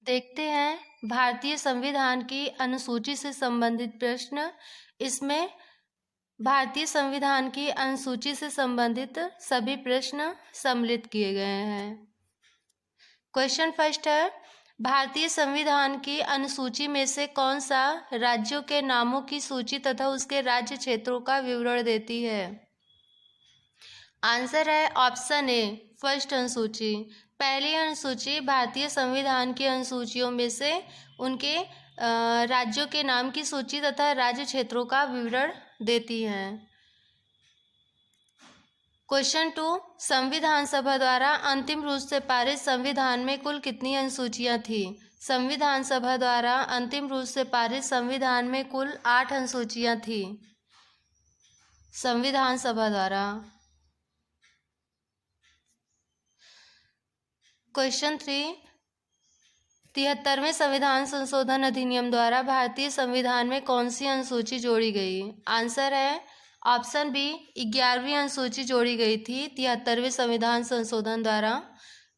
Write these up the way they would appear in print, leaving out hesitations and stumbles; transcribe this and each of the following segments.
देखते हैं भारतीय संविधान की अनुसूची से संबंधित प्रश्न। इसमें भारतीय संविधान की अनुसूची से संबंधित सभी प्रश्न सम्मिलित किए गए हैं। क्वेश्चन फर्स्ट है, भारतीय संविधान की अनुसूची में से कौन सा राज्यों के नामों की सूची तथा उसके राज्य क्षेत्रों का विवरण देती है? आंसर है ऑप्शन ए, फर्स्ट अनुसूची। पहली अनुसूची भारतीय संविधान की अनुसूचियों में से उनके राज्यों के नाम की सूची तथा राज्य क्षेत्रों का विवरण देती है। क्वेश्चन 2, संविधान सभा द्वारा अंतिम रूप से पारित संविधान में कुल कितनी अनुसूचियां थी? संविधान सभा द्वारा अंतिम रूप से पारित संविधान में कुल 8 अनुसूचियां थी। संविधान सभा द्वारा। क्वेश्चन 3, 73वें संविधान संशोधन अधिनियम द्वारा भारतीय संविधान में कौन सी अनुसूची जोड़ी गई? आंसर है ऑप्शन बी, 11वीं अनुसूची जोड़ी गई थी 73वें संविधान संशोधन द्वारा,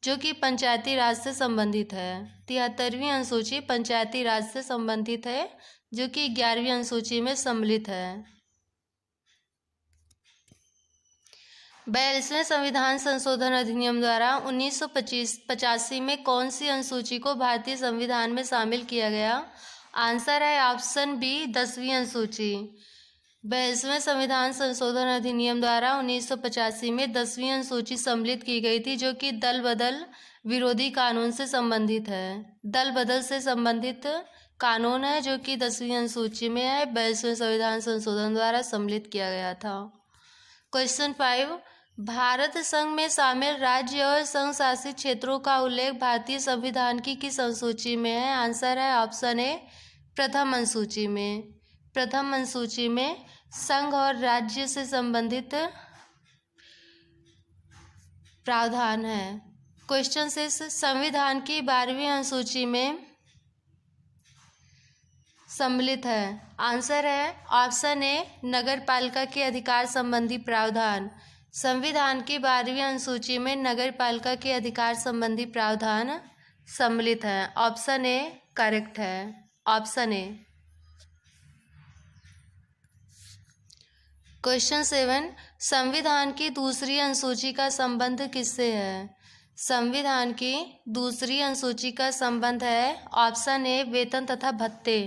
जो कि पंचायती राज से संबंधित है। 73वीं अनुसूची पंचायती राज से संबंधित है, जो कि 11वीं अनुसूची में सम्मिलित है। 42वें संविधान संशोधन अधिनियम द्वारा 1985 में कौन सी अनुसूची को भारतीय संविधान में शामिल किया गया? आंसर है ऑप्शन बी, 10वीं अनुसूची। 42वें संविधान संशोधन अधिनियम द्वारा 1985 में 10वीं अनुसूची सम्मिलित की गई थी, जो कि दल बदल विरोधी कानून से संबंधित है। दल बदल से संबंधित कानून है, जो कि 10वीं अनुसूची में है, 42वें संविधान संशोधन द्वारा सम्मिलित किया गया था। क्वेश्चन 5, भारत संघ में शामिल राज्य और संघ शासित क्षेत्रों का उल्लेख भारतीय संविधान की किस अनुसूची में है? आंसर है ऑप्शन ए, प्रथम अनुसूची में। प्रथम अनुसूची में संघ और राज्य से संबंधित प्रावधान है। क्वेश्चन 6, संविधान की 12वीं अनुसूची में सम्मिलित है। आंसर है ऑप्शन ए, नगर पालिका के अधिकार संबंधी प्रावधान। संविधान की 12वीं अनुसूची में नगर पालिका के अधिकार संबंधी प्रावधान सम्मिलित है। ऑप्शन ए करेक्ट है, ऑप्शन ए। क्वेश्चन 7, संविधान की दूसरी अनुसूची का संबंध किससे है? संविधान की दूसरी अनुसूची का संबंध है ऑप्शन ए, वेतन तथा भत्ते।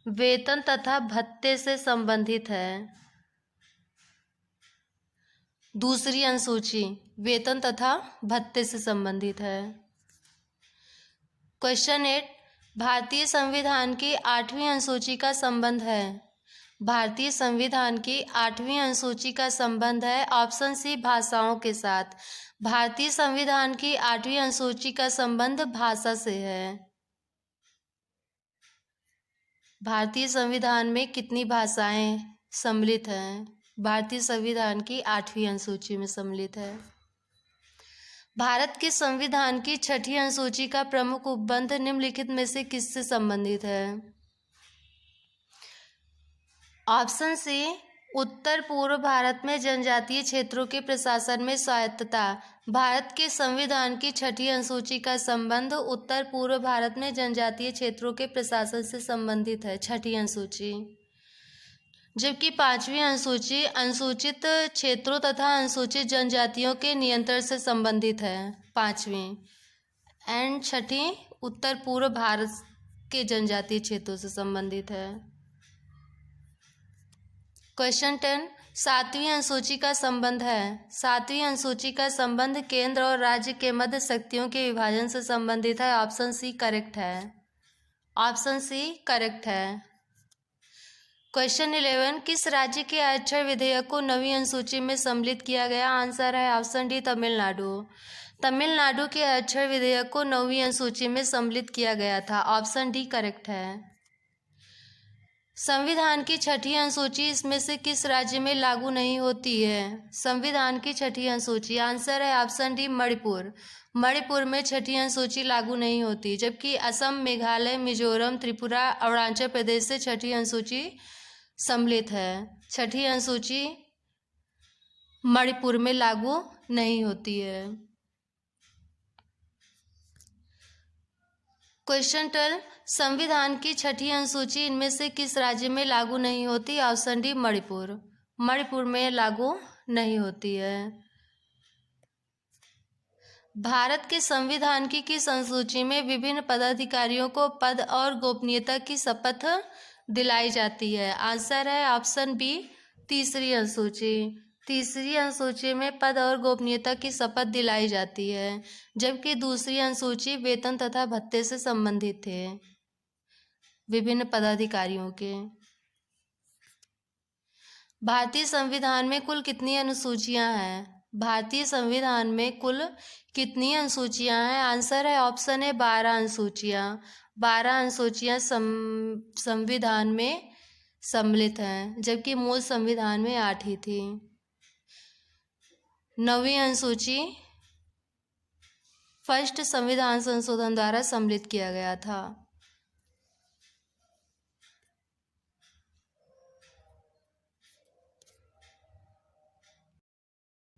वेतन तथा भत्ते से संबंधित है। दूसरी अनुसूची वेतन तथा भत्ते से संबंधित है। क्वेश्चन 8, भारतीय संविधान की 8वीं अनुसूची का संबंध है। भारतीय संविधान की 8वीं अनुसूची का संबंध है ऑप्शन सी, भाषाओं के साथ। भारतीय संविधान की 8वीं अनुसूची का संबंध भाषा से है। भारतीय संविधान में कितनी भाषाएं सम्मिलित हैं? भारतीय संविधान की 8वीं अनुसूची में सम्मिलित है। भारत के संविधान की 6ठी अनुसूची का प्रमुख उपबंध निम्नलिखित में से किससे संबंधित है? ऑप्शन सी, उत्तर पूर्व भारत में जनजातीय क्षेत्रों के प्रशासन में स्वायत्तता। भारत के संविधान की 6ठी अनुसूची का संबंध उत्तर पूर्व भारत में जनजातीय क्षेत्रों के प्रशासन से संबंधित है, 6ठी अनुसूची। जबकि 5वीं अनुसूची अनुसूचित क्षेत्रों तथा अनुसूचित जनजातियों के नियंत्रण से संबंधित है, 5वीं। एंड 6ठी उत्तर पूर्व भारत के जनजातीय क्षेत्रों से संबंधित है। क्वेश्चन 10, 7वीं अनुसूची का संबंध है। 7वीं अनुसूची का संबंध केंद्र और राज्य के मध्य शक्तियों के विभाजन से संबंधित है। ऑप्शन सी करेक्ट है, ऑप्शन सी करेक्ट है। क्वेश्चन 11, किस राज्य के आरक्षण विधेयक को 9वीं अनुसूची में सम्मिलित किया गया? आंसर है ऑप्शन डी, तमिलनाडु। तमिलनाडु के आरक्षण विधेयक को 9वीं अनुसूची में सम्मिलित किया गया था। ऑप्शन डी करेक्ट है। संविधान की 6ठी अनुसूची इसमें से किस राज्य में लागू नहीं होती है? संविधान की 6ठी अनुसूची, आंसर है ऑप्शन डी, मणिपुर। मणिपुर में 6ठी अनुसूची लागू नहीं होती, जबकि असम, मेघालय, मिजोरम, त्रिपुरा, अरुणाचल प्रदेश से 6ठी अनुसूची सम्मिलित है। 6ठी अनुसूची मणिपुर में लागू नहीं होती है। क्वेश्चन 12, संविधान की छठी अनुसूची इनमें से किस राज्य में लागू नहीं होती? Option D Manipur. मणिपुर में लागू नहीं होती है। भारत के संविधान की किस अनुसूची में विभिन्न पदाधिकारियों को पद और गोपनीयता की शपथ दिलाई जाती है? आंसर है ऑप्शन बी तीसरी अनुसूची। तीसरी अनुसूची में पद और गोपनीयता की शपथ दिलाई जाती है, जबकि दूसरी अनुसूची वेतन तथा भत्ते से संबंधित है विभिन्न पदाधिकारियों के। भारतीय संविधान में कुल कितनी अनुसूचियां हैं? भारतीय संविधान में कुल कितनी अनुसूचियां हैं? आंसर है ऑप्शन है 12 अनुसूचियां। 12 अनुसूचियां संविधान में सम्मिलित हैं, जबकि मूल संविधान में 8 ही थी। 9वीं अनुसूची फर्स्ट संविधान संशोधन द्वारा सम्मिलित किया गया था।